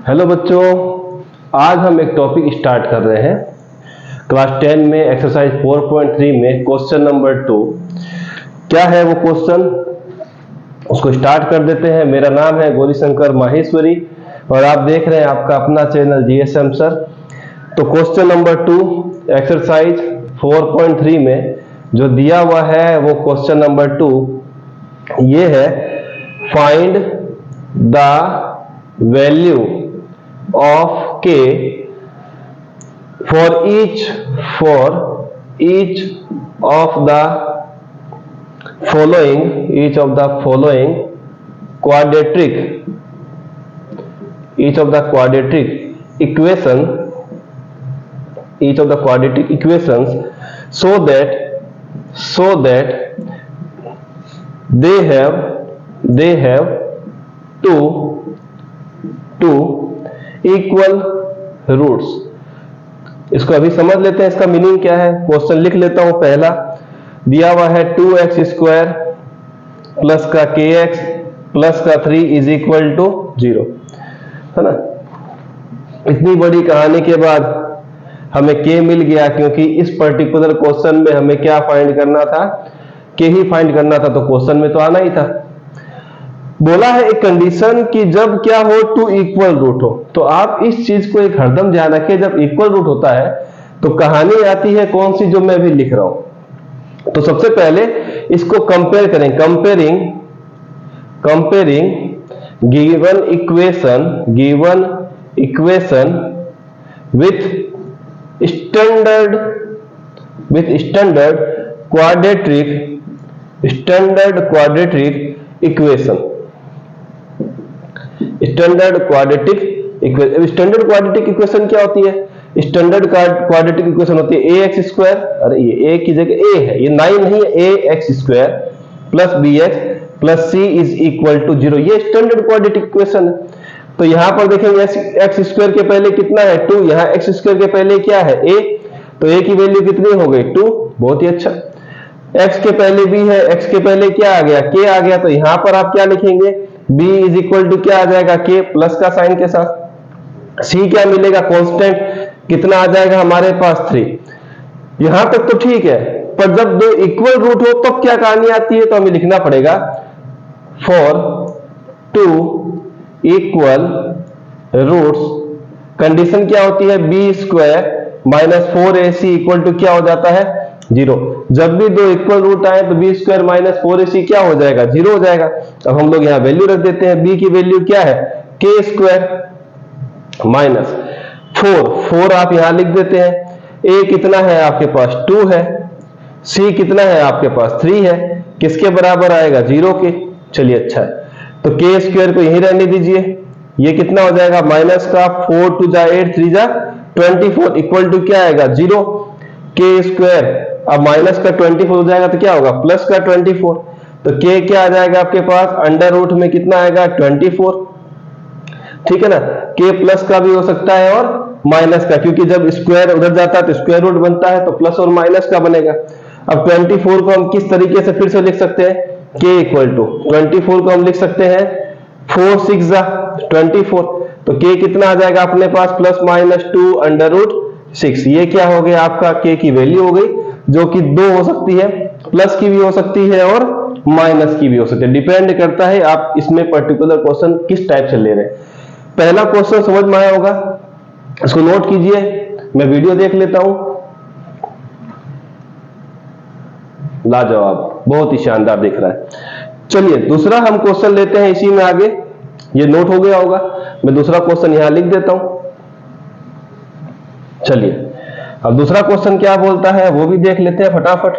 Hello बच्चों, आज हम एक टॉपिक स्टार्ट कर रहे हैं। क्लास 10 में एक्सरसाइज 4.3 में क्वेश्चन नंबर 2। क्या है वो क्वेश्चन, उसको स्टार्ट कर देते हैं। मेरा नाम है गौरीशंकर माहेश्वरी और आप देख रहे हैं आपका अपना चैनल जीएसएम सर। तो क्वेश्चन नंबर 2 एक्सरसाइज 4.3 में जो दिया हुआ है वो क्वेश्चन नंबर 2 ये है, find the value of k for each of the following quadratic equations so that they have two equal roots. इसको अभी समझ लेते हैं, इसका मीनिंग क्या है। क्वेश्चन लिख लेता हूं। पहला दिया हुआ है 2x² प्लस का kx प्लस का 3 इज इक्वल टू 0, है ना। इतनी बड़ी कहानी के बाद हमें k मिल गया, क्योंकि इस पर्टिकुलर क्वेश्चन में हमें क्या फाइंड करना था, k ही फाइंड करना था, तो क्वेश्चन में तो आना ही था। बोला है एक कंडीशन कि जब क्या हो, 2 इक्वल रूट हो। तो आप इस चीज को एक हरदम ध्यान रखें, जब इक्वल रूट होता है तो कहानी आती है कौन सी, जो मैं भी लिख रहा हूं। तो सबसे पहले इसको कंपेयर करें। Comparing given equation with standard quadratic equation. Standard quadratic equation क्या होती है? स्टैंडर्ड क्वाड्रेटिक इक्वेशन होती है ax², अरे ये a की जगह a है, ये 9 नहीं है, ax² plus bx plus c is equal to 0। ये स्टैंडर्ड क्वाड्रेटिक इक्वेशन है। तो यहां पर देखेंगे x² के पहले कितना है 2, यहां x² के पहले क्या है a, तो a की वैल्यू कितनी हो गई 2। बहुत ही अच्छा। x के पहले b है, x के पहले क्या आ गया k आ गया, तो यहां पर आप क्या लिखेंगे b इज इक्वल टू क्या आ जाएगा k प्लस का साइन के साथ। c क्या मिलेगा, कांस्टेंट कितना आ जाएगा हमारे पास 3। यहां तक तो ठीक है, पर जब दो इक्वल रूट हो तब क्या कहानी आती है, तो हमें लिखना पड़ेगा फॉर 2 इक्वल रूट्स। कंडीशन क्या होती है, b² minus 4ac equal to क्या हो जाता है 0। जब भी दो इक्वल रूट आए तो b² माइनस 4ac क्या हो जाएगा 0 हो जाएगा। अब हम लोग यहां वैल्यू रख देते हैं। b की वैल्यू क्या है k² माइनस 4 आप यहां लिख देते हैं। a कितना है आपके पास 2 है, c कितना है आपके पास 3 है, किसके बराबर आएगा 0 के। चलिए अच्छा है, तो k² को यहीं रहने दीजिए। ये कितना हो जाएगा माइनस का 4 2 जा 8 3 जा 24 इक्वल टू क्या आएगा 0। k² अब माइनस का 24 हो जाएगा तो क्या होगा प्लस का 24। तो k क्या आ जाएगा आपके पास, अंडर रूट में कितना आएगा 24। ठीक है ना। k प्लस का भी हो सकता है और माइनस का, क्योंकि जब स्क्वायर उधर जाता है तो स्क्वायर रूट बनता है, तो प्लस और माइनस का बनेगा। अब 24 को हम किस तरीके से फिर से लिख सकते हैं, k इक्वल टू 24 को हम लिख सकते हैं 4 6 जा 24। तो k कितना आ जाएगा अपने पास प्लस माइनस 2 अंडर रूट 6। ये क्या हो गया आपका k की वैल्यू हो गई, जो कि 2 हो सकती है, प्लस की भी हो सकती है और माइनस की भी हो सकती है। डिपेंड करता है आप इसमें पर्टिकुलर क्वेश्चन किस टाइप से ले रहे हैं। पहला क्वेश्चन समझ में आया होगा, इसको नोट कीजिए, मैं वीडियो देख लेता हूं। लाजवाब, बहुत ही शानदार दिख रहा है। चलिए दूसरा हम क्वेश्चन लेते हैं इसी में आगे। ये नोट हो गया होगा, मैं दूसरा क्वेश्चन यहां लिख देता हूं। चलिए अब दूसरा क्वेश्चन क्या बोलता है वो भी देख लेते हैं फटाफट।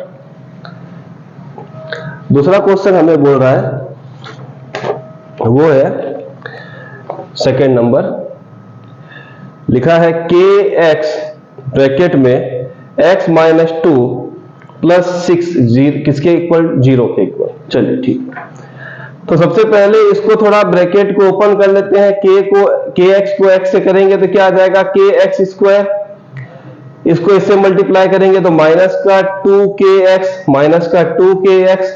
दूसरा क्वेश्चन हमें बोल रहा है वो है सेकंड नंबर, लिखा है kx ब्रैकेट में x माइनस 2 प्लस 6 किसके इक्वल 0 के इक्वल। चलिए ठीक, तो सबसे पहले इसको थोड़ा ब्रैकेट को ओपन कर लेते हैं। kx को x से करेंगे तो क्या आ जाएगा kx², इसको इससे मल्टीप्लाई करेंगे तो माइनस का 2kx माइनस का 2kx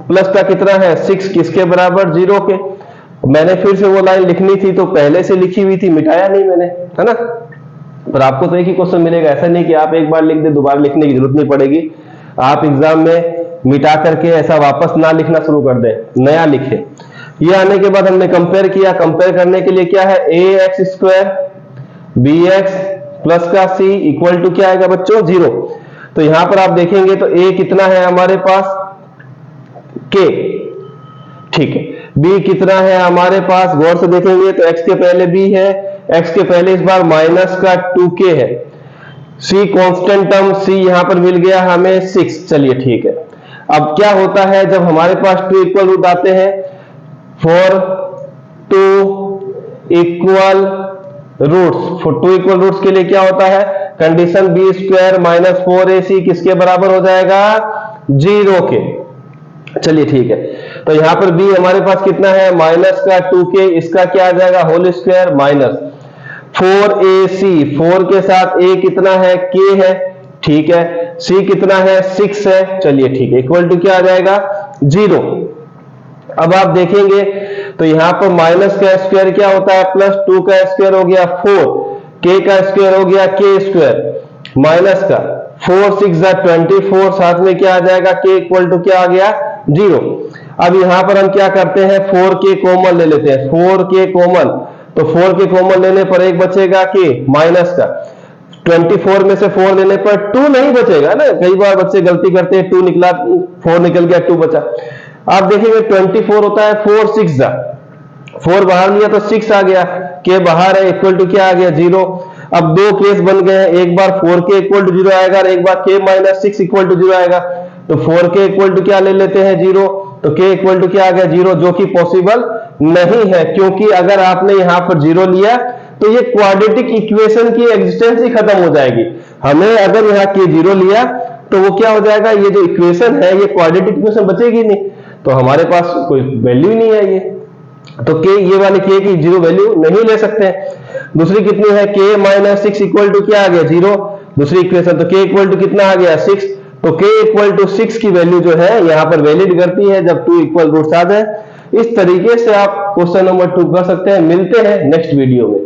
प्लस का कितना है 6 किसके बराबर 0 के। मैंने फिर से वो लाइन लिखनी थी तो पहले से लिखी हुई थी, मिटाया नहीं मैंने, है ना। पर आपको तो एक ही क्वेश्चन मिलेगा, ऐसा नहीं कि आप एक बार लिख दे दोबारा लिखने की जरूरत नहीं पड़ेगी। आप एग्जाम में मिटा करके ऐसा वापस ना लिखना शुरू कर दे, नया लिखे। ये आने के बाद हमने कंपेयर किया, कंपेयर करने के लिए क्या है, A X square B X plus का सी इक्वल टू क्या आएगा बच्चों, 0। तो यहां पर आप देखेंगे तो ए कितना है हमारे पास, के, ठीक है। बी कितना है हमारे पास, गौर से देखेंगे तो एक्स के पहले बी है, एक्स के पहले इस बार माइनस का 2k है। सी कांस्टेंट टर्म, सी यहां पर मिल गया हमें 6। चलिए ठीक है। अब क्या होता है जब हमारे पास 2 इक्वल रूट आते हैं, फॉर 2 इक्वल रूट्स के लिए क्या होता है, condition B square minus 4ac किसके बराबर हो जाएगा, 0 के। चलिए ठीक है। तो यहां पर b हमारे पास कितना है, माइनस का 2k, इसका क्या आ जाएगा होल स्क्वायर माइनस 4ac, 4 के साथ a कितना है, k है, ठीक है। c कितना है, 6 है, चलिए ठीक है, इक्वल टू क्या आ जाएगा, 0। अब आप देखेंगे तो यहां पर माइनस का स्क्वायर क्या होता है, प्लस 2 का स्क्वायर हो गया 4, k का स्क्वायर हो गया k स्क्वायर, माइनस का 4 6 24, साथ में क्या आ जाएगा, k इक्वल टू क्या आ गया, 0। अब यहां पर हम क्या करते हैं, 4k कॉमन ले लेते हैं, 4k कॉमन, तो 4k कॉमन लेने पर एक बचेगा k माइनस का, 24 में से 4 लेने पर 2 नहीं बचेगा ना, कई बार बच्चे गलती करते हैं, 2 निकला 4 निकल गया 2 बचा। आप देखेंगे 24 होता है 4 6 4 बाहर लिया तो 6 आ गया, k बाहर है, इक्वल टू क्या आ गया, 0। अब दो केस बन गए, एक बार 4k इक्वल टू 0 आएगा और एक बार k माइनस 6 इक्वल टू 0 आएगा। तो 4k इक्वल टू क्या ले लेते हैं, 0, तो k इक्वल टू क्या आ गया, 0, जो कि पॉसिबल नहीं है, क्योंकि अगर आपने यहां पर 0 लिया तो ये क्वाड्रेटिक इक्वेशन की एग्जिस्टेंस ही खत्म हो जाएगी। हमें अगर यहाँ k 0 लिया तो वो क्या हो जाएगा, ये जो इक्वेशन है ये क्वाड्रेटिक इक्वेशन बचेगी नहीं, तो हमारे पास कोई वैल्यू ही नहीं है ये, तो k, ये वाले k की 0 वैल्यू नहीं ले सकते। दूसरी कितनी है, k माइनस 6 इक्वल टू क्या आ गया, 0, दूसरी इक्वेशन, तो k इक्वल टू कितना आ गया, 6, तो k इक्वल टू 6 की वैल्यू जो है यहां पर वैलिड करती है जब 2 इक्वल रूट्स आ जाए। इस तरीके से आप क्वेश्चन नंबर 2 कर सकते हैं। मिलते हैं नेक्स्ट वीडियो में।